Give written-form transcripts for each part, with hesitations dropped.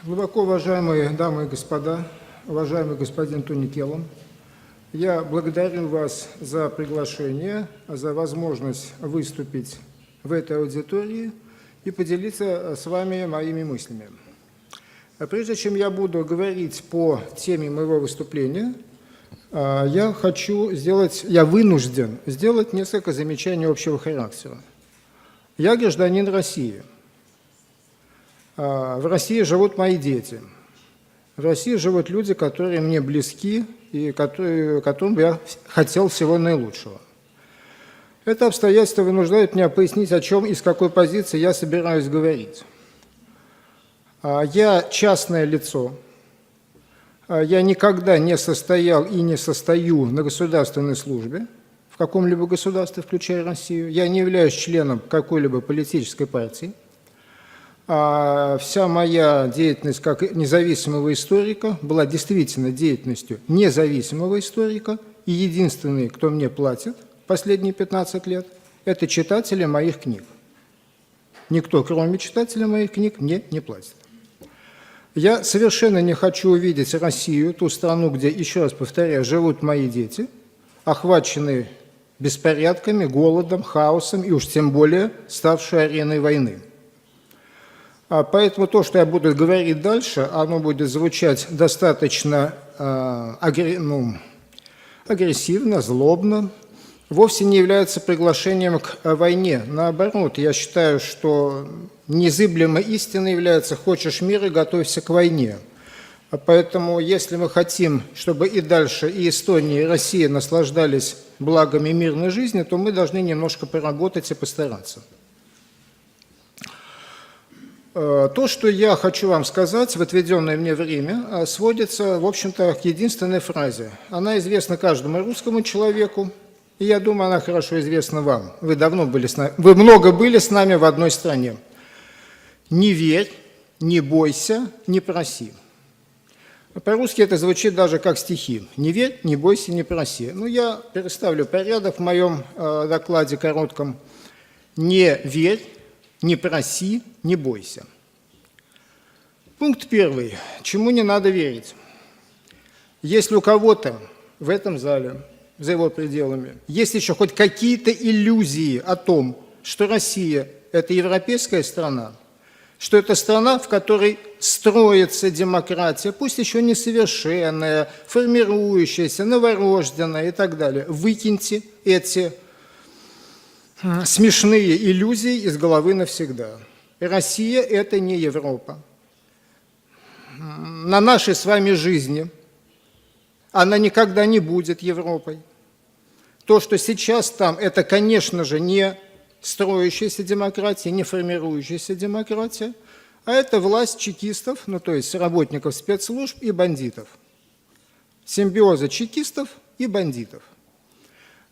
Глубоко уважаемые дамы и господа, уважаемый господин Туникелом, я благодарю вас за приглашение, за возможность выступить в этой аудитории и поделиться с вами моими мыслями. Прежде чем я буду говорить по теме моего выступления, я вынужден сделать несколько замечаний общего характера. Я гражданин России. В России живут мои дети. В России живут люди, которые мне близки и которым я хотел всего наилучшего. Это обстоятельство вынуждает меня пояснить, о чем и с какой позиции я собираюсь говорить. Я частное лицо. Я никогда не состоял и не состою на государственной службе в каком-либо государстве, включая Россию. Я не являюсь членом какой-либо политической партии. Вся моя деятельность как независимого историка была действительно деятельностью независимого историка, и единственный, кто мне платит последние 15 лет, это читатели моих книг. Никто, кроме читателей моих книг, мне не платит. Я совершенно не хочу увидеть Россию, ту страну, где, еще раз повторяю, живут мои дети, охваченные беспорядками, голодом, хаосом и уж тем более ставшей ареной войны. Поэтому то, что я буду говорить дальше, оно будет звучать достаточно агрессивно, злобно, вовсе не является приглашением к войне. Наоборот, я считаю, что незыблемой истиной является «хочешь мира, готовься к войне». Поэтому, если мы хотим, чтобы и дальше и Эстония, и Россия наслаждались благами мирной жизни, то мы должны немножко поработать и постараться. То, что я хочу вам сказать в отведенное мне время, сводится, в общем-то, к единственной фразе. Она известна каждому русскому человеку, и я думаю, она хорошо известна вам. Вы много были с нами в одной стране. Не верь, не бойся, не проси. По-русски это звучит даже как стихи. Не верь, не бойся, не проси. Я переставлю порядок в моем докладе коротком. Не верь, не проси, не бойся. Пункт первый. Чему не надо верить? Если у кого-то в этом зале, за его пределами, есть еще хоть какие-то иллюзии о том, что Россия – это европейская страна, что это страна, в которой строится демократия, пусть еще несовершенная, формирующаяся, новорожденная и так далее, выкиньте эти смешные иллюзии из головы навсегда. Россия – это не Европа. На нашей с вами жизни она никогда не будет Европой. То, что сейчас там, это, конечно же, не строящаяся демократия, не формирующаяся демократия, а это власть чекистов, то есть работников спецслужб и бандитов. Симбиоза чекистов и бандитов.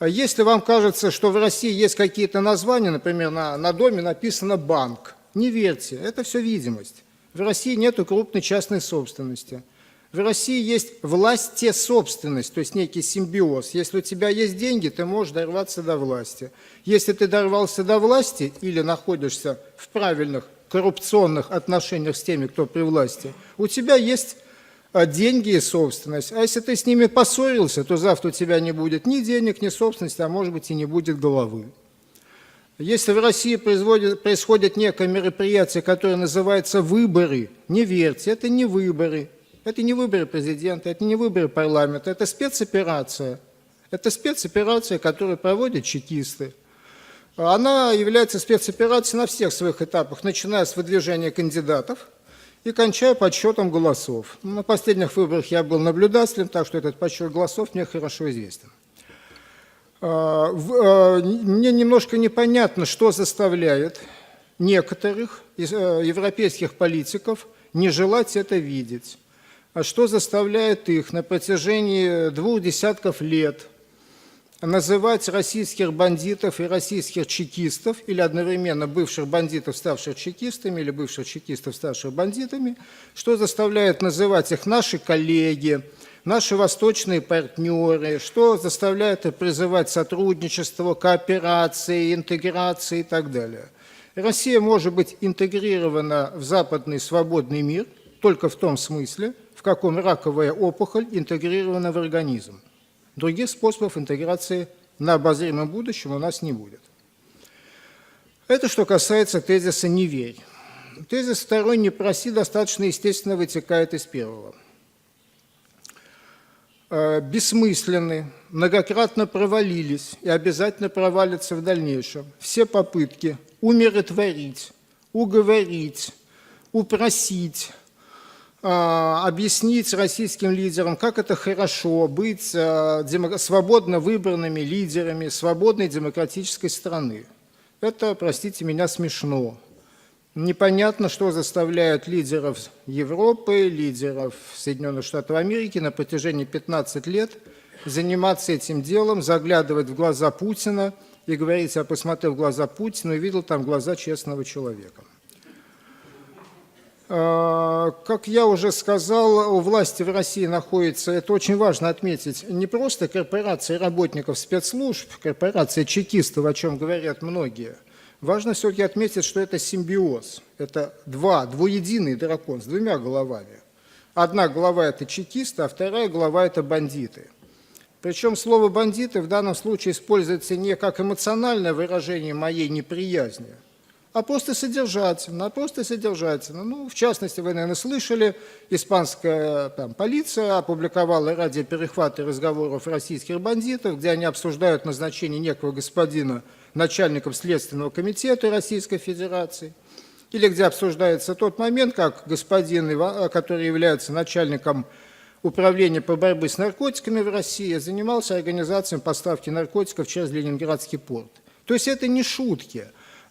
Если вам кажется, что в России есть какие-то названия, например, на доме написано «банк», не верьте, это все видимость. В России нет крупной частной собственности. В России есть властесобственность, то есть некий симбиоз. Если у тебя есть деньги, ты можешь дорваться до власти. Если ты дорвался до власти или находишься в правильных коррупционных отношениях с теми, кто при власти, у тебя есть деньги и собственность. А если ты с ними поссорился, то завтра у тебя не будет ни денег, ни собственности, а может быть и не будет головы. Если в России происходит некое мероприятие, которое называется выборы, не верьте, это не выборы. Это не выборы президента, это не выборы парламента, это спецоперация. Это спецоперация, которую проводят чекисты. Она является спецоперацией на всех своих этапах, начиная с выдвижения кандидатов и кончая подсчетом голосов. На последних выборах я был наблюдателем, так что этот подсчет голосов мне хорошо известен. Мне немножко непонятно, что заставляет некоторых европейских политиков не желать это видеть. А что заставляет их на протяжении 2 десятков лет называть российских бандитов и российских чекистов, или одновременно бывших бандитов, ставших чекистами, или бывших чекистов, ставших бандитами, что заставляет называть их наши коллеги, наши восточные партнеры, что заставляет их призывать сотрудничество, кооперации, интеграции и так далее. Россия может быть интегрирована в западный свободный мир, только в том смысле, в каком раковая опухоль интегрирована в организм. Других способов интеграции на обозримом будущем у нас не будет. Это что касается тезиса «не верь». Тезис второй «не проси» достаточно естественно вытекает из первого. Бессмысленны, многократно провалились и обязательно провалятся в дальнейшем все попытки умиротворить, уговорить, упросить, объяснить российским лидерам, как это хорошо быть свободно выбранными лидерами свободной демократической страны. Это, простите меня, смешно. Непонятно, что заставляет лидеров Европы, лидеров Соединенных Штатов Америки на протяжении 15 лет заниматься этим делом, заглядывать в глаза Путина и говорить: я посмотрел в глаза Путина и увидел там глаза честного человека. Как я уже сказал, у власти в России находится, это очень важно отметить, не просто корпорации работников спецслужб, корпорация чекистов, о чем говорят многие. Важно все-таки отметить, что это симбиоз. Это двуединый дракон с двумя головами. Одна голова – это чекисты, а вторая голова – это бандиты. Причем слово «бандиты» в данном случае используется не как эмоциональное выражение моей неприязни, а просто содержательно, Ну, в частности, вы, наверное, слышали, испанская полиция опубликовала радиоперехваты разговоров российских бандитов, где они обсуждают назначение некого господина начальником Следственного комитета Российской Федерации, или где обсуждается тот момент, как господин, который является начальником управления по борьбе с наркотиками в России, занимался организацией поставки наркотиков через Ленинградский порт. То есть это не шутки.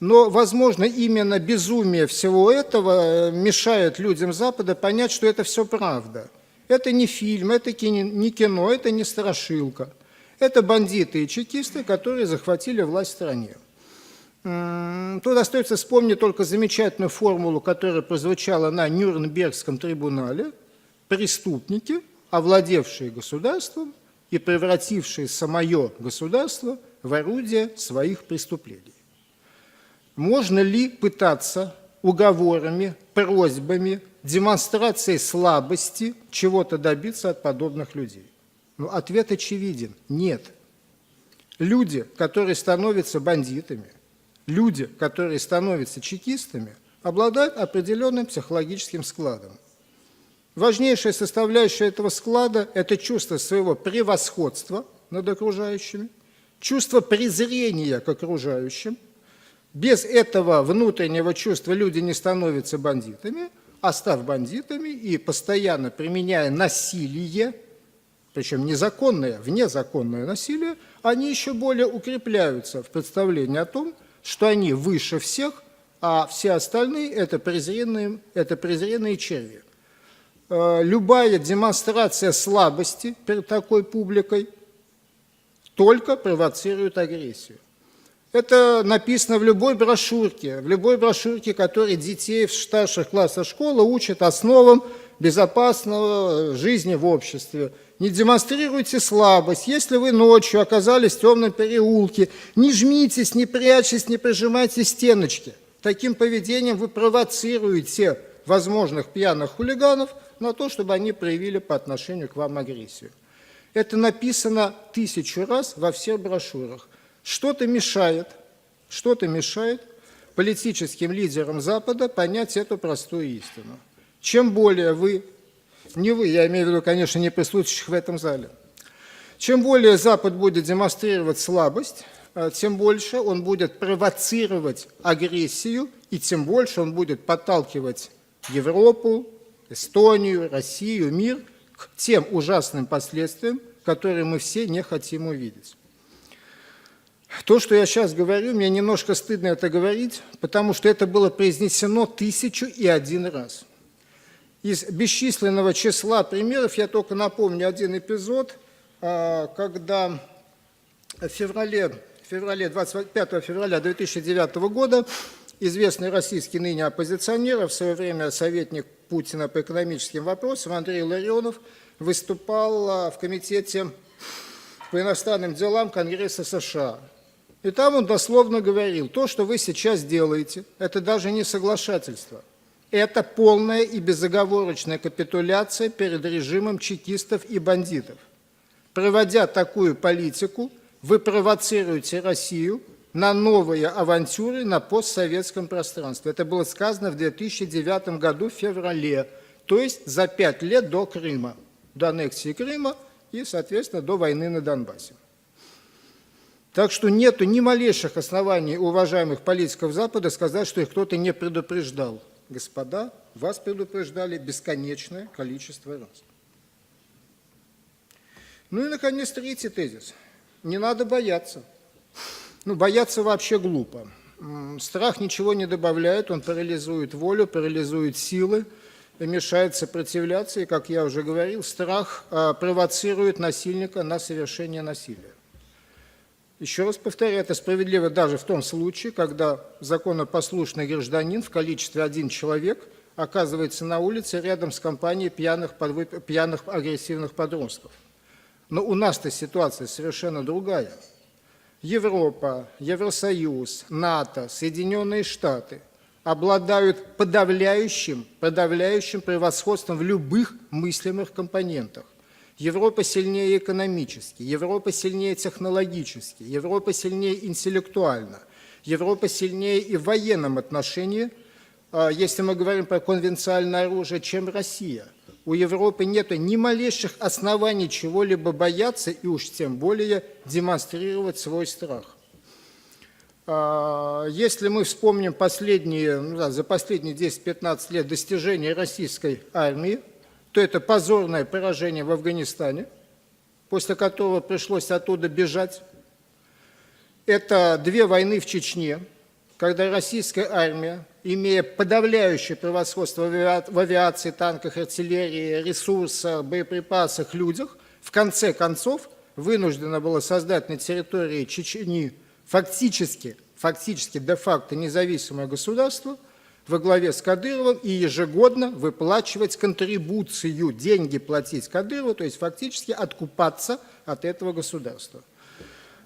Но, возможно, именно безумие всего этого мешает людям Запада понять, что это все правда. Это не фильм, это не кино, это не страшилка. Это бандиты и чекисты, которые захватили власть в стране. Тут остается вспомнить только замечательную формулу, которая прозвучала на Нюрнбергском трибунале. Преступники, овладевшие государством и превратившие самое государство в орудие своих преступлений. Можно ли пытаться уговорами, просьбами, демонстрацией слабости чего-то добиться от подобных людей? Ну, ответ очевиден – нет. Люди, которые становятся бандитами, люди, которые становятся чекистами, обладают определенным психологическим складом. Важнейшая составляющая этого склада – это чувство своего превосходства над окружающими, чувство презрения к окружающим. Без этого внутреннего чувства люди не становятся бандитами, а став бандитами и постоянно применяя насилие, причем незаконное, внезаконное насилие, они еще более укрепляются в представлении о том, что они выше всех, а все остальные – это презренные черви. Любая демонстрация слабости перед такой публикой только провоцирует агрессию. Это написано в любой брошюрке, которая детей в старших классах школы учат основам безопасного жизни в обществе. Не демонстрируйте слабость. Если вы ночью оказались в темном переулке, не жмитесь, не прячьтесь, не прижимайте стеночки. Таким поведением вы провоцируете возможных пьяных хулиганов на то, чтобы они проявили по отношению к вам агрессию. Это написано 1000 раз во всех брошюрах. Что-то мешает политическим лидерам Запада понять эту простую истину. Чем более я имею в виду, конечно, не присутствующих в этом зале, чем более Запад будет демонстрировать слабость, тем больше он будет провоцировать агрессию, и тем больше он будет подталкивать Европу, Эстонию, Россию, мир к тем ужасным последствиям, которые мы все не хотим увидеть. То, что я сейчас говорю, мне немножко стыдно это говорить, потому что это было произнесено 1001 раз. Из бесчисленного числа примеров я только напомню один эпизод, когда 25 февраля 2009 года известный российский ныне оппозиционер, а в свое время советник Путина по экономическим вопросам Андрей Ларионов выступал в Комитете по иностранным делам Конгресса США. И там он дословно говорил: то, что вы сейчас делаете, это даже не соглашательство, Это полная и безоговорочная капитуляция перед режимом чекистов и бандитов. Проводя такую политику, вы провоцируете Россию на новые авантюры на постсоветском пространстве. Это было сказано в 2009 году в феврале, то есть за 5 лет до Крыма, до аннексии Крыма и, соответственно, до войны на Донбассе. Так что нет ни малейших оснований у уважаемых политиков Запада сказать, что их кто-то не предупреждал. Господа, вас предупреждали бесконечное количество раз. Ну и, наконец, третий тезис. Не надо бояться. Ну, бояться вообще глупо. Страх ничего не добавляет, он парализует волю, парализует силы, мешает сопротивляться, и, как я уже говорил, страх провоцирует насильника на совершение насилия. Еще раз повторяю, это справедливо даже в том случае, когда законопослушный гражданин в количестве 1 человек оказывается на улице рядом с компанией пьяных агрессивных подростков. Но у нас-то ситуация совершенно другая. Европа, Евросоюз, НАТО, Соединенные Штаты обладают подавляющим превосходством в любых мыслимых компонентах. Европа сильнее экономически, Европа сильнее технологически, Европа сильнее интеллектуально, Европа сильнее и в военном отношении, если мы говорим про конвенциональное оружие, чем Россия. У Европы нет ни малейших оснований чего-либо бояться и уж тем более демонстрировать свой страх. Если мы вспомним за последние 10-15 лет достижения российской армии, то это позорное поражение в Афганистане, после которого пришлось оттуда бежать. Это 2 войны в Чечне, когда российская армия, имея подавляющее превосходство в авиации, танках, артиллерии, ресурсах, боеприпасах, людях, в конце концов вынуждена была создать на территории Чечни фактически де-факто независимое государство во главе с Кадыровым и ежегодно выплачивать контрибуцию, деньги платить Кадырову, то есть фактически откупаться от этого государства.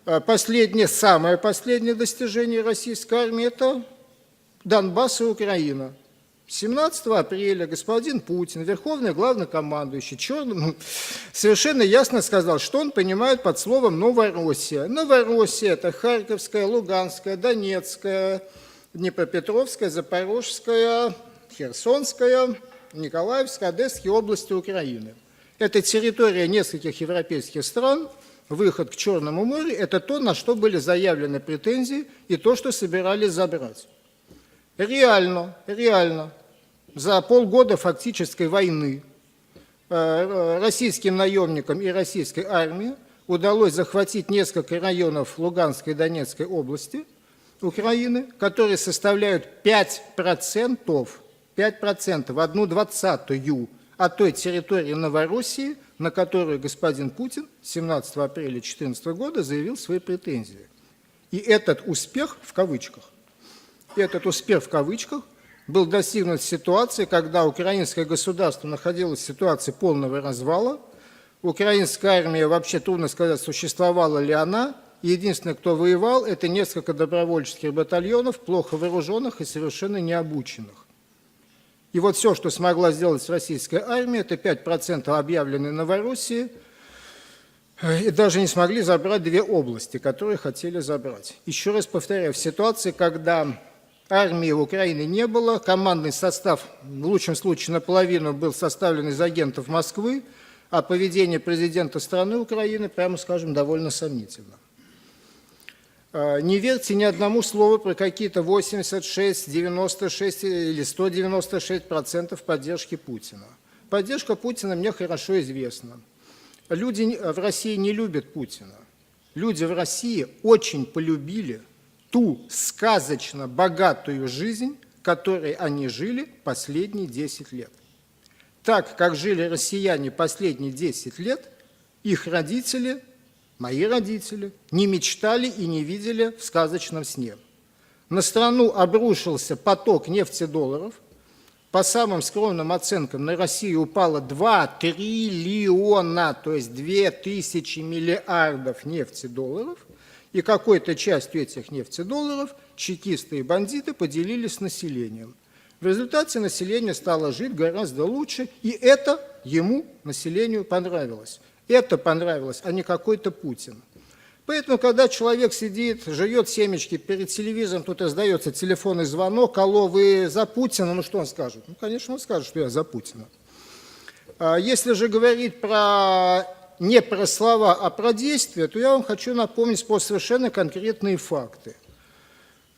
Самое последнее достижение российской армии – это Донбасс и Украина. 17 апреля господин Путин, верховный главнокомандующий, совершенно ясно сказал, что он понимает под словом «Новороссия». Новороссия – это Харьковская, Луганская, Донецкая, Днепропетровская, Запорожская, Херсонская, Николаевская, Одесская области Украины. Это территория нескольких европейских стран, выход к Черному морю – это то, на что были заявлены претензии и то, что собирались забрать. Реально, за полгода фактической войны российским наемникам и российской армии удалось захватить несколько районов Луганской и Донецкой области Украины, которые составляют 5%, 1/20 от той территории Новороссии, на которую господин Путин 17 апреля 2014 года заявил свои претензии. И этот успех в кавычках был достигнут в ситуации, когда украинское государство находилось в ситуации полного развала. Украинская армия, вообще трудно сказать, существовала ли она. Единственное, кто воевал, это несколько добровольческих батальонов, плохо вооруженных и совершенно необученных. И вот все, что смогла сделать российская армия, это 5% объявленной Новороссии, и даже не смогли забрать 2 области, которые хотели забрать. Еще раз повторяю, в ситуации, когда армии в Украине не было, командный состав, в лучшем случае наполовину, был составлен из агентов Москвы, а поведение президента страны Украины, прямо скажем, довольно сомнительно. Не верьте ни одному слову про какие-то 86, 96 или 196% поддержки Путина. Поддержка Путина мне хорошо известна. Люди в России не любят Путина. Люди в России очень полюбили ту сказочно богатую жизнь, которой они жили последние 10 лет. Так, как жили россияне последние 10 лет, их родители, мои родители, не мечтали и не видели в сказочном сне. На страну обрушился поток нефтедолларов. По самым скромным оценкам, на Россию упало 2 триллиона, то есть 2000 миллиардов нефтедолларов, и какой-то частью этих нефтедолларов чекисты и бандиты поделились с населением. В результате население стало жить гораздо лучше, и это ему, населению, понравилось. Это понравилось, а не какой-то Путин. Поэтому, когда человек сидит, жует семечки перед телевизором, тут раздается телефонный звонок: алло, вы за Путина? Ну, что он скажет? Ну, конечно, он скажет, что я за Путина. Если же говорить не про слова, а про действия, то я вам хочу напомнить про совершенно конкретные факты.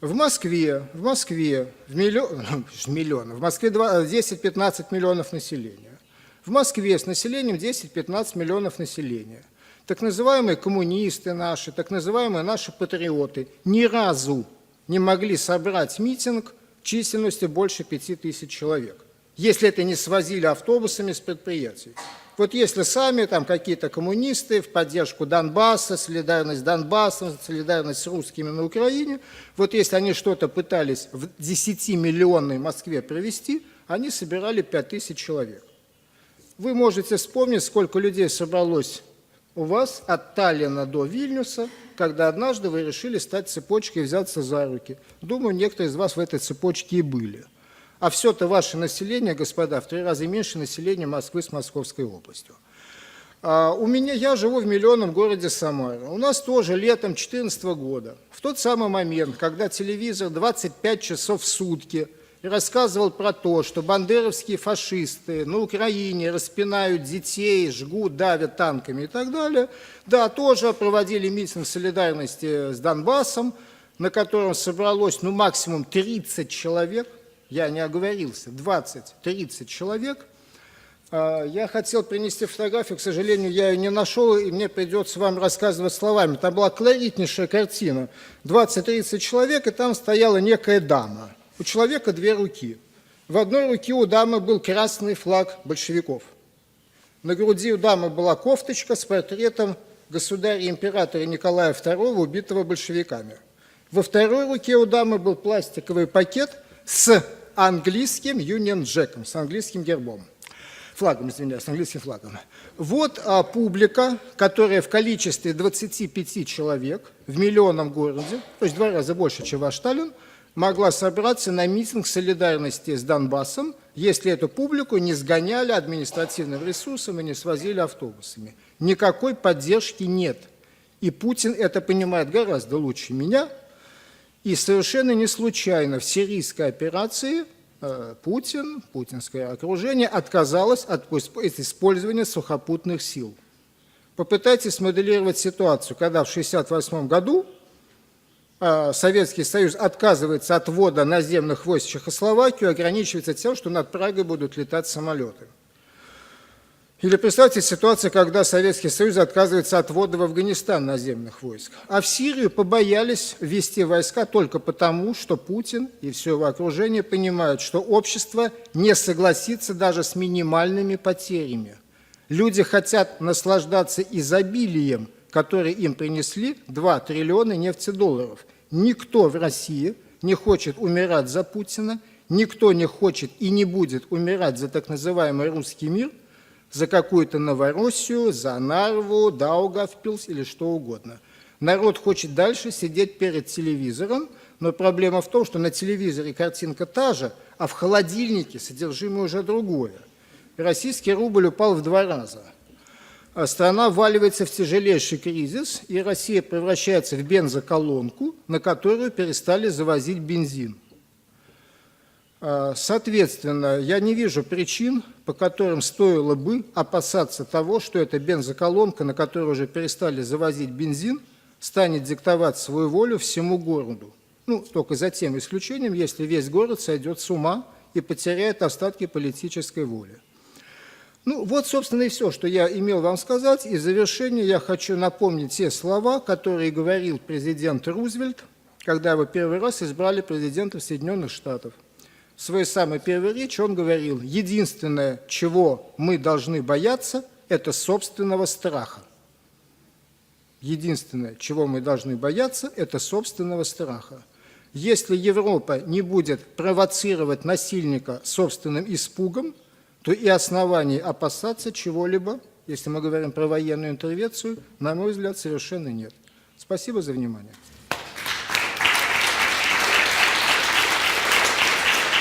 В Москве 10-15 миллионов населения. В Москве с населением 10-15 миллионов населения. Так называемые коммунисты наши, так называемые наши патриоты ни разу не могли собрать митинг численностью больше 5000 человек, если это не свозили автобусами с предприятий. Вот если сами там какие-то коммунисты в поддержку Донбасса, солидарность с Донбассом, солидарность с русскими на Украине, вот если они что-то пытались в 10-миллионной Москве провести, они собирали 5000 человек. Вы можете вспомнить, сколько людей собралось у вас от Таллина до Вильнюса, когда однажды вы решили стать цепочкой и взяться за руки. Думаю, некоторые из вас в этой цепочке и были. А все-то ваше население, господа, в 3 раза меньше населения Москвы с Московской областью. Я живу в миллионном городе Самара. У нас тоже летом 2014 года, в тот самый момент, когда телевизор 25 часов в сутки рассказывал про то, что бандеровские фашисты на Украине распинают детей, жгут, давят танками и так далее, да, тоже проводили митинг солидарности с Донбассом, на котором собралось максимум 30 человек, я не оговорился, 20-30 человек. Я хотел принести фотографию, к сожалению, я ее не нашел, и мне придется вам рассказывать словами. Там была колоритнейшая картина. 20-30 человек, и там стояла некая дама. У человека 2 руки. В одной руке у дамы был красный флаг большевиков. На груди у дамы была кофточка с портретом государя-императора Николая II, убитого большевиками. Во второй руке у дамы был пластиковый пакет с английским Union Jack'ом, с английским гербом. Флагом, извиняюсь, с английским флагом. Вот публика, которая в количестве 25 человек в миллионном городе, то есть в 2 раза больше, чем ваш Таллин, могла собраться на митинг солидарности с Донбассом, если эту публику не сгоняли административным ресурсом и не свозили автобусами. Никакой поддержки нет. И Путин это понимает гораздо лучше меня. И совершенно не случайно в сирийской операции путинское окружение отказалось от использования сухопутных сил. Попытайтесь смоделировать ситуацию, когда в 1968 году Советский Союз отказывается от ввода наземных войск в Чехословакию, ограничивается тем, что над Прагой будут летать самолеты. Или представьте ситуацию, когда Советский Союз отказывается от ввода в Афганистан наземных войск. А в Сирию побоялись ввести войска только потому, что Путин и все его окружение понимают, что общество не согласится даже с минимальными потерями. Люди хотят наслаждаться изобилием, которые им принесли 2 триллиона нефтедолларов. Никто в России не хочет умирать за Путина, никто не хочет и не будет умирать за так называемый русский мир, за какую-то Новороссию, за Нарву, Даугавпилс или что угодно. Народ хочет дальше сидеть перед телевизором, но проблема в том, что на телевизоре картинка та же, а в холодильнике содержимое уже другое. Российский рубль упал в 2 раза. Страна вваливается в тяжелейший кризис, и Россия превращается в бензоколонку, на которую перестали завозить бензин. Соответственно, я не вижу причин, по которым стоило бы опасаться того, что эта бензоколонка, на которую уже перестали завозить бензин, станет диктовать свою волю всему городу. Только за тем исключением, если весь город сойдет с ума и потеряет остатки политической воли. Вот, собственно, и все, что я имел вам сказать. И в завершение я хочу напомнить те слова, которые говорил президент Рузвельт, когда его первый раз избрали президентом Соединенных Штатов. В своей самой первой речи он говорил: единственное, чего мы должны бояться, это собственного страха. Единственное, чего мы должны бояться, это собственного страха. Если Европа не будет провоцировать насильника собственным испугом, то и оснований опасаться чего-либо, если мы говорим про военную интервенцию, на мой взгляд, совершенно нет. Спасибо за внимание.